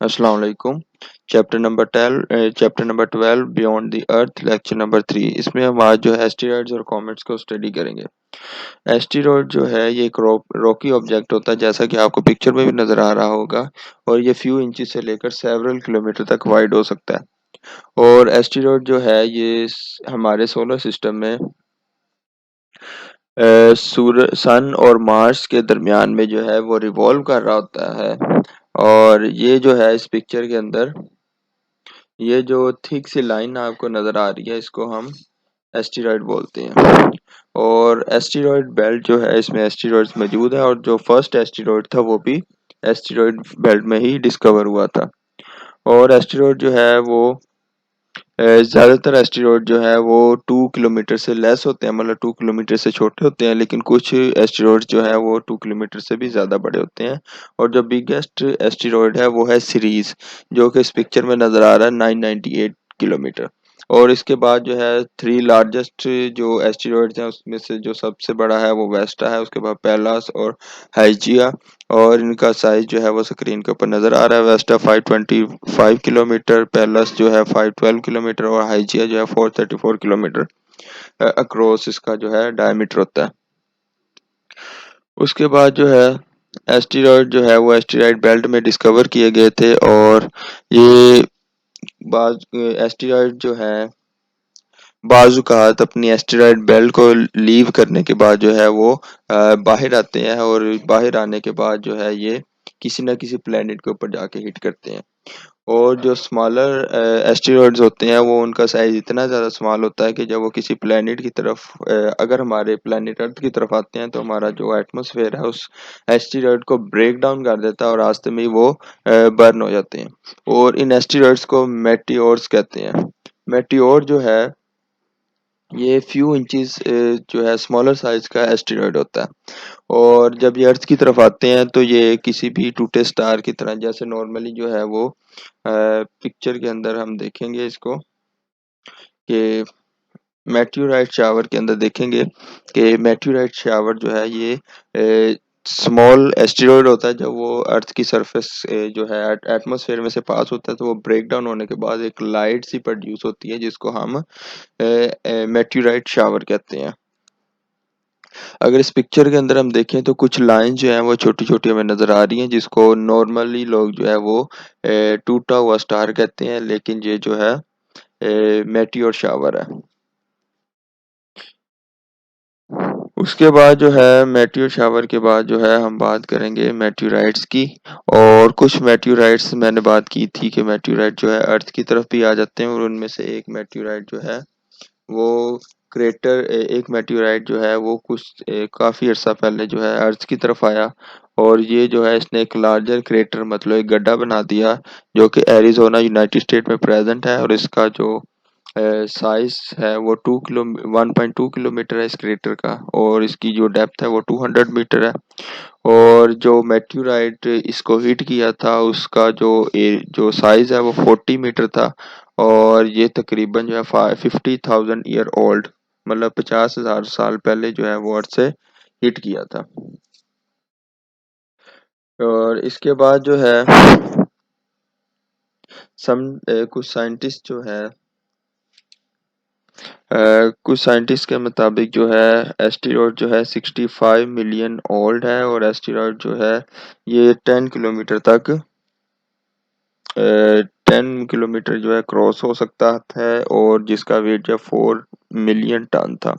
अस्सलाम वालेकुम। Chapter number 12 beyond the earth lecture number 3। इसमें हम आज जो है एस्टेरॉइड्स और कॉमेट्स को स्टडी करेंगे। एस्टेरॉइड जो है ये एक रॉकी ऑब्जेक्ट होता है, जैसा कि आपको पिक्चर में भी नज़र आ रहा होगा, और ये फ्यू इंचेस से लेकर सेवरल किलोमीटर तक वाइड हो सकता है। और एस्टेरॉइड जो है ये हमारे सोलर सिस्टम में सन और मार्स के दरमियान में जो है वो रिवॉल्व कर रहा होता है। और ये जो है इस पिक्चर के अंदर ये जो थिक सी लाइन आपको नज़र आ रही है, इसको हम एस्टेरॉइड बोलते हैं। और एस्टेरॉइड बेल्ट जो है, इसमें एस्टेरॉइड्स मौजूद है, और जो फर्स्ट एस्टेरॉइड था वो भी एस्टेरॉइड बेल्ट में ही डिस्कवर हुआ था। और एस्टेरॉइड जो है वो ज़्यादातर एस्टेरॉइड जो है वो 2 किलोमीटर से लेस होते हैं, मतलब 2 किलोमीटर से छोटे होते हैं, लेकिन कुछ एस्टेरॉइड जो है वो 2 किलोमीटर से भी ज़्यादा बड़े होते हैं। और जो बिगेस्ट एस्टेरॉइड है वो है सीरीज, जो कि इस पिक्चर में नज़र आ रहा है 998 किलोमीटर। और इसके बाद जो है थ्री लार्जेस्ट जो एस्टेरॉइड्स हैं उसमें से जो सबसे बड़ा है वो वेस्टा है, उसके बाद पेलास और हाइजिया। और इनका साइज जो है वो स्क्रीन के ऊपर नज़र आ रहा है। वेस्टा 525 किलोमीटर, पेलस जो है 512 किलोमीटर, और हाइजिया जो है 434 किलोमीटर अक्रॉस इसका जो है डायमीटर होता है। उसके बाद जो है एस्टेरॉइड जो है वो एस्टेरॉइड बेल्ट में डिस्कवर किए गए थे। और ये बाज एस्टेरॉइड जो है बाज़-औक़ात अपनी एस्टेरॉइड बेल्ट को लीव करने के बाद जो है वो बाहर आते हैं, और बाहर आने के बाद जो है ये किसी न किसी प्लैनेट के ऊपर जाके हिट करते हैं। और जो स्मॉलर एस्टेरॉइड्स होते हैं वो उनका साइज़ इतना ज़्यादा स्मॉल होता है कि जब वो किसी प्लैनेट की तरफ अगर हमारे प्लैनेट अर्थ की तरफ आते हैं तो हमारा जो एटमॉस्फेयर है उस एस्टेरॉइड को ब्रेक डाउन कर देता है, और रास्ते में ही वो बर्न हो जाते हैं। और इन एस्टेरॉइड्स को मेटिओर्स कहते हैं। मेटिओर जो है ये फ्यू इंचेस जो है स्मॉलर साइज का एस्टेरॉइड होता है। और जब ये अर्थ की तरफ आते हैं तो ये किसी भी टूटे स्टार की तरह, जैसे नॉर्मली जो है वो पिक्चर के अंदर हम देखेंगे इसको कि मेटेओराइट शावर के अंदर देखेंगे कि मेटेओराइट शावर जो है ये स्मॉल एस्टेरॉइड होता है। जब वो अर्थ की सरफेस जो है एटमॉस्फेयर में से पास होता है तो वो ब्रेक डाउन होने के बाद एक लाइट सी प्रोड्यूस होती है, जिसको हम मेटेओराइट शावर कहते हैं। अगर इस पिक्चर के अंदर हम देखें तो कुछ लाइन जो है वो छोटी-छोटी हमें नज़र आ रही हैं, जिसको नॉर्मली लोग जो है वो टूटा हुआ स्टार कहते हैं, लेकिन ये जो है मेटियोर शावर है। उसके बाद जो है मेटियोर शावर के बाद जो है हम बात करेंगे मेटेओराइट्स की। और कुछ मेटेओराइट्स मैंने बात की थी कि मेटेओराइट जो है अर्थ की तरफ भी आ जाते हैं, और उनमें से एक मेटेओराइट जो है वो एक मेटेओराइट जो है वो काफ़ी अर्सा पहले जो है अर्थ की तरफ आया। और ये जो है इसने एक लार्जर क्रेटर, मतलब एक गड्ढा बना दिया, जो कि एरिज़ोना यूनाइटेड स्टेट में प्रेजेंट है। और इसका जो साइज़ है वो 1.2 किलोमीटर है इस क्रेटर का, और इसकी जो डेप्थ है वो 200 मीटर है। और जो मेटेओराइट इसको हिट किया था उसका जो साइज़ है वो 40 मीटर था। और ये तकरीबन जो है 50,000 ईयर ओल्ड, मतलब 50,000 साल पहले जो है वो अर्थ से हिट किया था। और इसके बाद जो है कुछ साइंटिस्ट जो है कुछ साइंटिस्ट के मुताबिक जो है एस्टेरॉइड जो है 65 मिलियन ओल्ड है। और एस्टेरॉइड जो है ये 10 किलोमीटर जो है क्रॉस हो सकता है, और जिसका वेट जो 4 मिलियन टन था।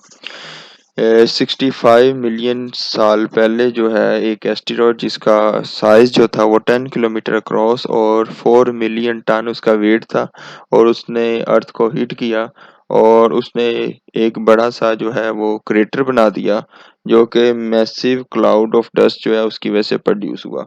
65 मिलियन साल पहले जो है एक एस्टेरॉइड जिसका साइज जो था वो 10 किलोमीटर क्रॉस और 4 मिलियन टन उसका वेट था, और उसने अर्थ को हिट किया, और उसने एक बड़ा सा जो है वो क्रेटर बना दिया, जो कि मैसिव क्लाउड ऑफ डस्ट जो है उसकी वजह से प्रोड्यूस हुआ।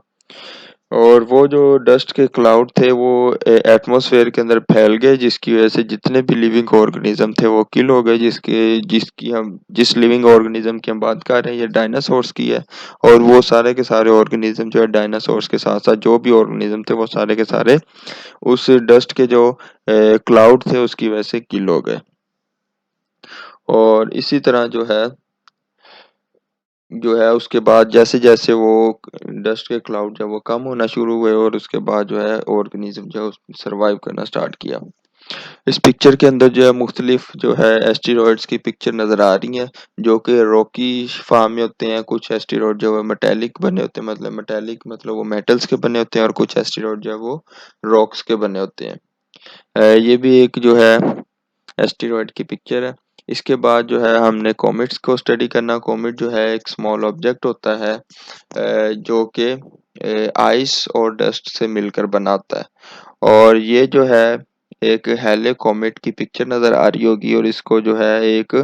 और वो जो डस्ट के क्लाउड थे वो एटमॉस्फेयर के अंदर फैल गए, जिसकी वजह से जितने भी लिविंग ऑर्गेनिज्म थे वो किल हो गए। जिस लिविंग ऑर्गेनिज्म की हम बात कर रहे हैं ये डायनासोर्स की है। और वो सारे के सारे ऑर्गेनिज्म जो है डायनासोर्स के साथ साथ जो भी ऑर्गेनिज्म थे वो सारे के सारे उस डस्ट के जो क्लाउड थे उसकी वजह से किल हो गए। और इसी तरह जो है जो है उसके बाद जैसे जैसे वो डस्ट के क्लाउड जब वो कम होना शुरू हुए और उसके बाद जो है ऑर्गेनिज्म जो है सर्वाइव करना स्टार्ट किया। इस पिक्चर के अंदर जो है मुख्तलिफ जो है एस्टेरॉइड्स की पिक्चर नज़र आ रही हैं जो कि रॉकी फार्म में होते हैं। कुछ एस्टेरॉइड जो है मेटेलिक बने होते हैं, मतलब मेटेलिक मतलब वो मेटल्स के बने होते हैं, और कुछ एस्टेरॉइड जो है वो रॉक्स के बने होते हैं। ये भी एक जो है एस्टेरॉइड की पिक्चर है। इसके बाद जो है हमने कॉमेट्स को स्टडी करना। कॉमेट जो है एक स्मॉल ऑब्जेक्ट होता है जो कि आइस और डस्ट से मिलकर बनाता है, और ये जो है एक हेले कॉमेट की पिक्चर नज़र आ रही होगी, और इसको जो है एक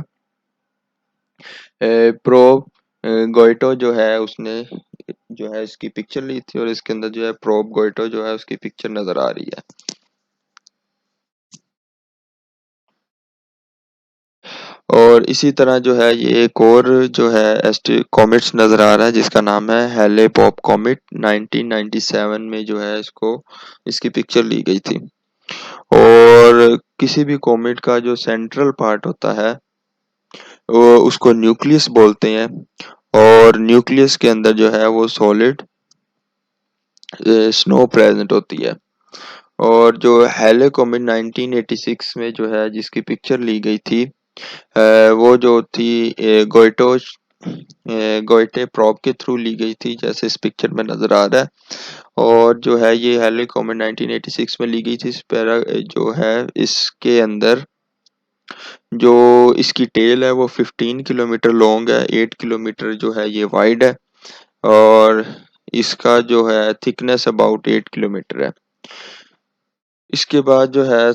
प्रोब गोइटो जो है उसने जो है इसकी पिक्चर ली थी, और इसके अंदर जो है प्रोब गोइटो जो है उसकी पिक्चर नज़र आ रही है। और इसी तरह जो है ये एक और जो है एस्टे कॉमेट्स नज़र आ रहा है जिसका नाम है हेले बॉब कॉमेट। 1997 में जो है इसको इसकी पिक्चर ली गई थी। और किसी भी कॉमेट का जो सेंट्रल पार्ट होता है वो उसको न्यूक्लियस बोलते हैं, और न्यूक्लियस के अंदर जो है वो सॉलिड स्नो प्रेजेंट होती है। और जो हेले कॉमेट 1986 में जो है जिसकी पिक्चर ली गई थी वो जो थी गोइटो गोइटे प्रोब के थ्रू ली गई थी, जैसे इस पिक्चर में नज़र आ रहा है। और जो है ये हेले कॉमेट 1986 में ली गई थी। इस पैरा जो है इसके अंदर जो इसकी टेल है वो 15 किलोमीटर लॉन्ग है, 8 किलोमीटर जो है ये वाइड है, और इसका जो है थिकनेस अबाउट 8 किलोमीटर है। इसके बाद जो है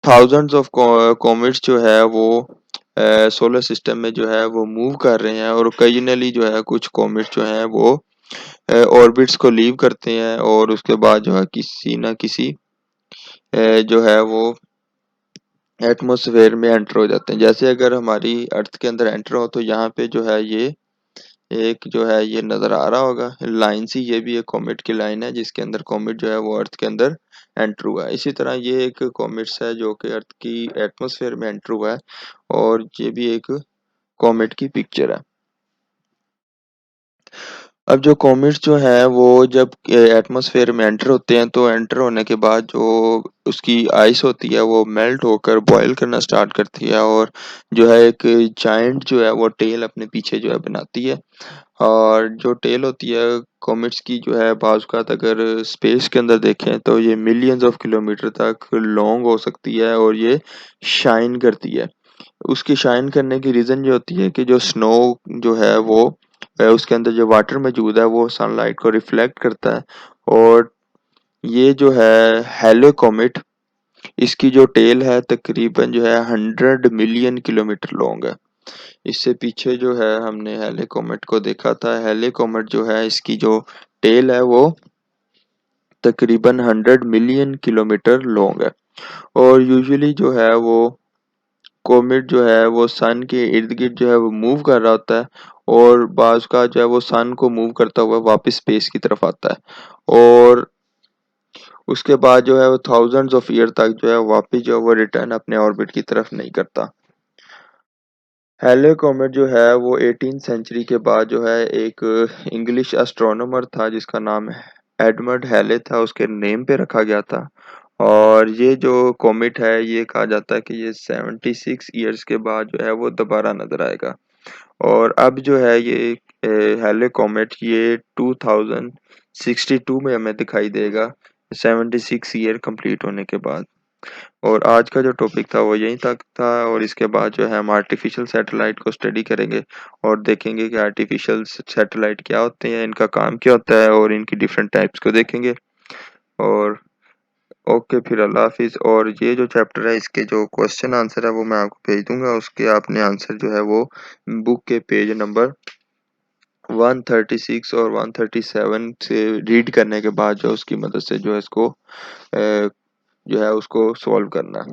थाउजेंड्स ऑफ कॉमेट्स जो है वो सोलर सिस्टम में जो है वो मूव कर रहे हैं, और ओकेजनली जो है कुछ कॉमेट्स जो हैं वो ऑर्बिट्स को लीव करते हैं, और उसके बाद जो है किसी ना किसी जो है वो एटमॉस्फेयर में एंटर हो जाते हैं। जैसे अगर हमारी अर्थ के अंदर एंटर हो तो यहाँ पे जो है ये एक जो है ये नज़र आ रहा होगा लाइन सी, ये भी एक कॉमेट की लाइन है जिसके अंदर कॉमेट जो है वो अर्थ के अंदर एंटर हुआ है। इसी तरह ये एक कॉमेट्स है जो कि अर्थ की एटमॉस्फेयर में एंटर हुआ है, और ये भी एक कॉमेट की पिक्चर है। अब जो कॉमेट्स जो हैं वो जब एटमॉस्फेयर में एंटर होते हैं तो एंटर होने के बाद जो उसकी आइस होती है वो मेल्ट होकर बॉयल करना स्टार्ट करती है, और जो है एक जायंट जो है वो टेल अपने पीछे जो है बनाती है। और जो टेल होती है कॉमेट्स की जो है बाज़ औक़ात अगर स्पेस के अंदर देखें तो ये मिलियंस ऑफ किलोमीटर तक लॉन्ग हो सकती है, और ये शाइन करती है। उसकी शाइन करने की रीज़न ये होती है कि जो स्नो जो है वो उसके अंदर जो वाटर मौजूद है वो सनलाइट को रिफ्लेक्ट करता है। और ये जो है हेलो कॉमेट, इसकी जो टेल है तकरीबन जो है 100 मिलियन किलोमीटर लॉन्ग है। इससे पीछे जो है हमने हेले कॉमेट को देखा था। हेले कॉमेट जो है इसकी जो टेल है वो तकरीबन 100 मिलियन किलोमीटर लॉन्ग है, और यूजुअली जो है वो कोमेट जो है वो सन के इर्द गिर्द जो है वो मूव कर रहा होता है, और बाज़ का जो है वो सन को मूव करता हुआ वापस स्पेस की तरफ आता है, और उसके बाद जो है वो थाउजेंड्स ऑफ ईयर तक जो है वापस जो है वो रिटर्न अपने ऑर्बिट की तरफ नहीं करता। हेले कॉमेट जो है वो 18th सेंचुरी के बाद जो है एक इंग्लिश एस्ट्रोनॉमर था जिसका नाम एडमंड हेले था, उसके नेम पे रखा गया था। और ये जो कॉमेट है ये कहा जाता है कि ये 76 ईयर्स के बाद जो है वो दोबारा नज़र आएगा। और अब जो है ये हेले कॉमेट ये 2062 में हमें दिखाई देगा, 76 ईयर कंप्लीट होने के बाद। और आज का जो टॉपिक था वो यहीं तक था, और इसके बाद जो है हम आर्टिफिशियल सैटेलाइट को स्टडी करेंगे और देखेंगे कि आर्टिफिशियल सैटेलाइट क्या होते हैं, इनका काम क्या होता है, और इनकी डिफरेंट टाइप्स को देखेंगे। और ओके, फिर अल्लाह हाफिज़। और ये जो चैप्टर है इसके जो क्वेश्चन आंसर है वो मैं आपको भेज दूंगा, उसके आपने आंसर जो है वो बुक के पेज नंबर 136 और 137 से रीड करने के बाद जो उसकी मदद से जो है इसको जो है उसको सॉल्व करना।